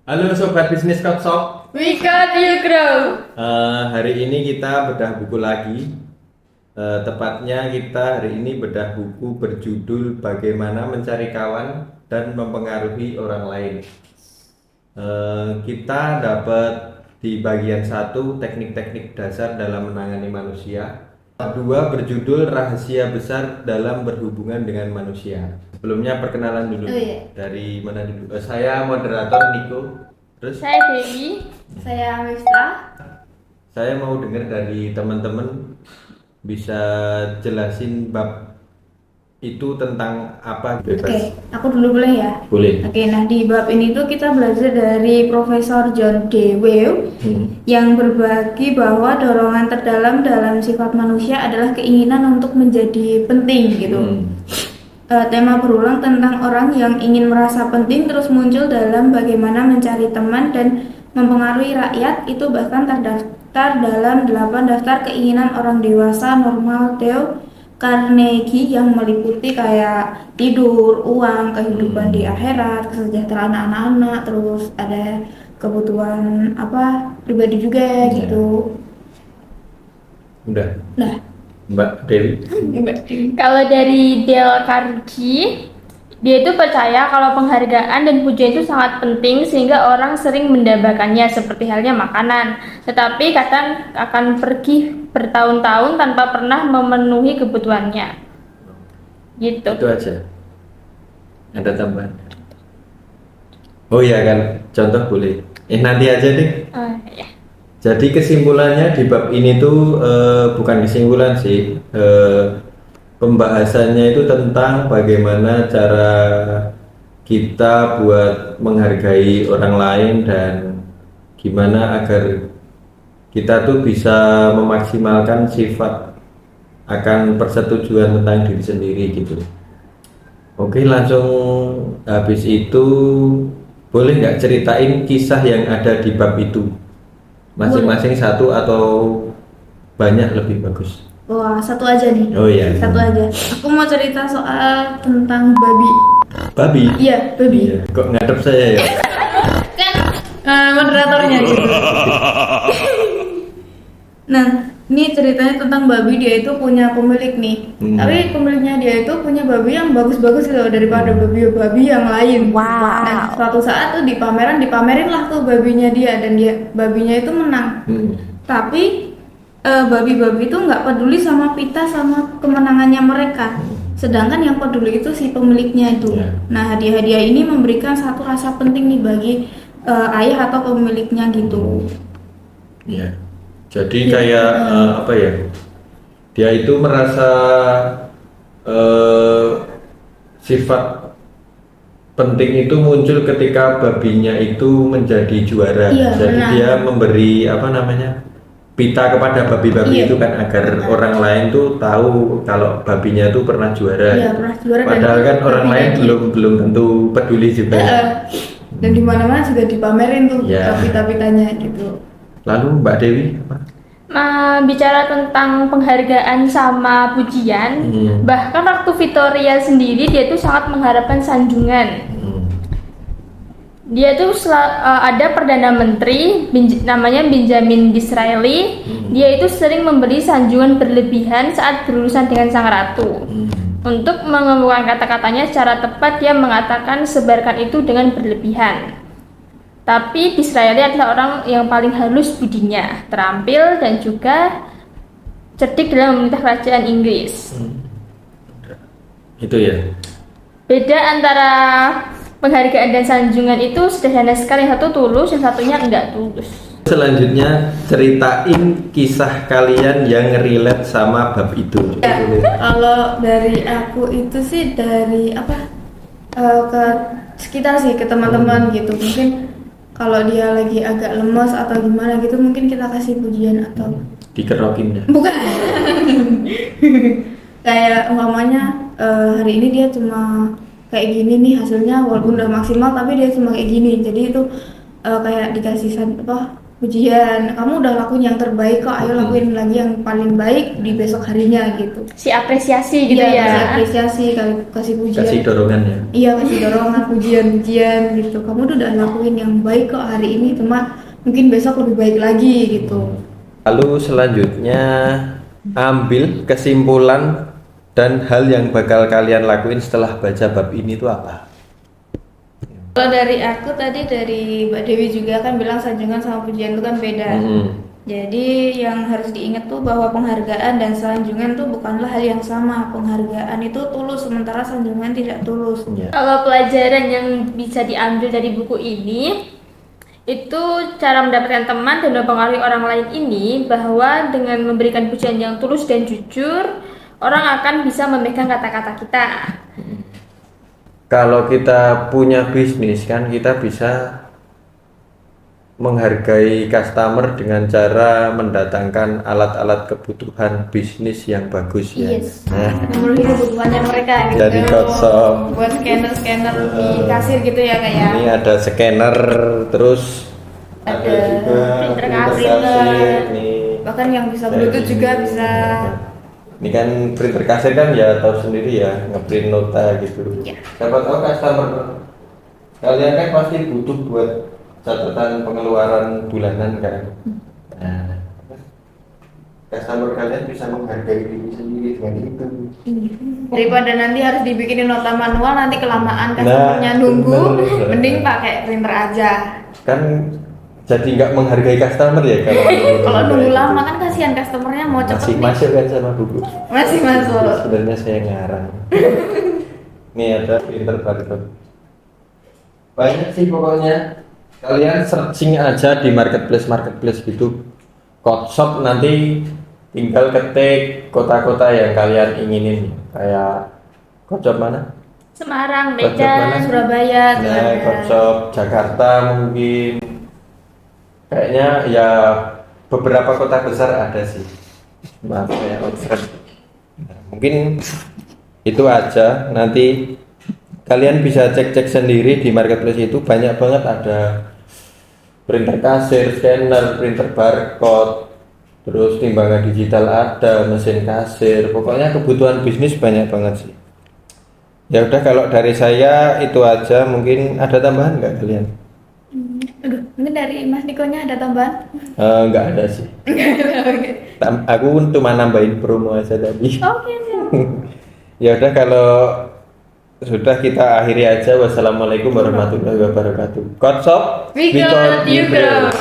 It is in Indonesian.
Halo Sobat Bisnis Shop. We got you, grow. Hari ini kita bedah buku lagi. Tepatnya kita hari ini bedah buku berjudul Bagaimana Mencari Kawan dan Mempengaruhi Orang Lain. Kita dapat di bagian 1 teknik-teknik dasar dalam menangani manusia. 2 berjudul Rahasia Besar dalam Berhubungan dengan Manusia. Sebelumnya perkenalan dulu. Oh, iya. Dari mana dulu? Saya moderator Niko. Terus Saya Dewi. Saya Mista. saya mau dengar dari teman-teman, bisa jelasin bab itu tentang apa, bebas. Oke, aku dulu boleh ya? Boleh. Oke, nah di bab ini tuh kita belajar dari Profesor John Dewey yang berbagi bahwa dorongan terdalam dalam sifat manusia adalah keinginan untuk menjadi penting gitu. Tema berulang tentang orang yang ingin merasa penting terus muncul dalam bagaimana mencari teman dan mempengaruhi rakyat, itu bahkan terdaftar dalam 8 daftar keinginan orang dewasa normal Dale Carnegie yang meliputi kayak tidur, uang, kehidupan di akhirat, kesejahteraan anak-anak, terus ada kebutuhan apa pribadi juga gitu. Udah, Nah, Mbak Dewi. Kalau dari Dale Carnegie, dia itu percaya kalau penghargaan dan pujian itu sangat penting sehingga orang sering mendambakannya seperti halnya makanan. Tetapi kadang akan pergi bertahun-tahun tanpa pernah memenuhi kebutuhannya. Gitu. Itu aja. Ada tambahan? Oh iya kan, contoh boleh. Nanti aja deh. Ya. Jadi kesimpulannya di bab ini tuh bukan kesimpulan sih, pembahasannya itu tentang bagaimana cara kita buat menghargai orang lain dan gimana agar kita tuh bisa memaksimalkan sifat akan persetujuan tentang diri sendiri gitu. Oke, langsung habis itu boleh nggak ceritain kisah yang ada di bab itu? Masing-masing satu atau banyak lebih bagus. wah, satu aja nih. Oh iya. Satu aja. Aku mau cerita soal tentang babi. Babi. Iya, babi. Iya. Kok ngadep saya ya? Kan moderatornya gitu. Nah, ini ceritanya tentang babi. Dia itu punya pemilik nih. Tapi pemiliknya dia itu punya babi yang bagus-bagus gitu daripada babi-babi yang lain. Wow. Nah, suatu saat tuh di pameran dipamerin lah tuh babinya dia, dan babinya itu menang. Tapi babi-babi itu nggak peduli sama pita sama kemenangannya mereka. Sedangkan yang peduli itu si pemiliknya itu. Yeah. Nah, hadiah-hadiah ini memberikan satu rasa penting nih bagi ayah atau pemiliknya gitu. Iya. Jadi kayak apa ya? Dia itu merasa sifat penting itu muncul ketika babinya itu menjadi juara. Iya, Jadi benar. dia memberi apa namanya? Pita kepada babi-babi Iya. itu kan agar orang lain tuh tahu kalau babinya tuh pernah juara. Iya, pernah juara. Dan Padahal kan orang lain babinya belum tentu peduli juga. dan di mana-mana juga dipamerin tuh Iya. pita-pitanya gitu. Lalu Mbak Dewi apa? Bicara tentang penghargaan sama pujian, bahkan waktu Victoria sendiri dia tuh sangat mengharapkan sanjungan. Dia tuh ada perdana menteri namanya Benjamin Disraeli. Dia itu sering memberi sanjungan berlebihan saat berurusan dengan sang ratu. Untuk mengembangkan kata-katanya secara tepat, dia mengatakan sebarkan itu dengan berlebihan. Tapi Disraeli adalah orang yang paling halus budinya, terampil dan juga cerdik dalam memerintah kerajaan Inggris. Itu ya. Beda antara penghargaan dan sanjungan itu sederhana sekali, yang satu tulus, yang satunya enggak tulus. Selanjutnya ceritain kisah kalian yang relate sama bab itu. Ya, kalau dari aku itu sih dari ke sekitar sih, ke teman-teman gitu. Mungkin kalau dia lagi agak lemes atau gimana gitu, mungkin kita kasih pujian atau Dikerokin ya. bukan. Kayak umpamanya hari ini dia cuma kayak gini nih hasilnya, walaupun udah maksimal tapi dia cuma kayak gini. Jadi itu kayak dikasih pujian, kamu udah lakuin yang terbaik kok, ayo lakuin lagi yang paling baik di besok harinya gitu. Si apresiasi gitu Iya, ya. kasih apresiasi, kasih pujian. Kasih dorongan ya. Iya, kasih dorongan, pujian-pujian gitu. Kamu tuh udah lakuin yang baik kok hari ini, cuma mungkin besok lebih baik lagi gitu. Lalu selanjutnya ambil kesimpulan dan hal yang bakal kalian lakuin setelah baca bab ini itu apa? Kalau dari aku tadi, dari Mbak Dewi juga kan bilang sanjungan sama pujian itu kan beda. Jadi yang harus diingat tuh bahwa penghargaan dan sanjungan tuh bukanlah hal yang sama. Penghargaan itu tulus, sementara sanjungan tidak tulus. Ya. Kalau pelajaran yang bisa diambil dari buku ini, itu cara mendapatkan teman dan mempengaruhi orang lain ini, bahwa dengan memberikan pujian yang tulus dan jujur, orang akan bisa memegang kata-kata kita. Kalau kita punya bisnis kan kita bisa menghargai customer dengan cara mendatangkan alat-alat kebutuhan bisnis yang bagus ya. Yes. Memenuhi kebutuhannya mereka gitu. Dari Kotshop. Buat scanner-scanner di kasir gitu ya kayak. Ini ada scanner, terus Ada juga printer kasir nih. Bahkan yang bisa Bluetooth juga bisa. Ini kan printer kasir kan ya tahu sendiri ya, ngeprint nota gitu. Ya. Siapa tahu customer kalian kan pasti butuh buat catatan pengeluaran bulanan kan. Nah, customer kalian bisa menghargai diri sendiri dengan itu. Daripada nanti harus dibikinin nota manual, nanti kelamaan customernya nunggu, bener. mending pakai printer aja. Kan jadi nggak menghargai customer ya kalau Kalau nunggu gitu. lama kan kasihan customernya mau cepet Masih nih. masuk kan sama buku. Masih masuk. Sebenarnya saya ngarang. Ini ada printer barcode. Banyak sih pokoknya. Kalian searching aja di marketplace gitu. Kotshop nanti tinggal ketik kota-kota yang kalian inginin. Kayak Kotshop mana? Semarang, Kotshop Medan, mana? Surabaya tuh Nah, ada. Kotshop Jakarta mungkin. Kayaknya ya beberapa kota besar ada sih. Maaf saya observe. Nah, mungkin itu aja. Nanti kalian bisa cek-cek sendiri di marketplace itu, banyak banget ada printer kasir, scanner, printer barcode, terus timbangan digital ada, mesin kasir, pokoknya kebutuhan bisnis banyak banget sih. Ya udah, kalau dari saya itu aja. Mungkin ada tambahan nggak kalian? Aduh, mungkin dari Mas Nikonya ada tambahan? Nggak ada sih. Aku cuma nambahin promo aja tadi. Oke. Ya udah, kalau sudah kita akhiri aja. Wassalamualaikum warahmatullahi wabarakatuh. Kotshop, We got you, girl.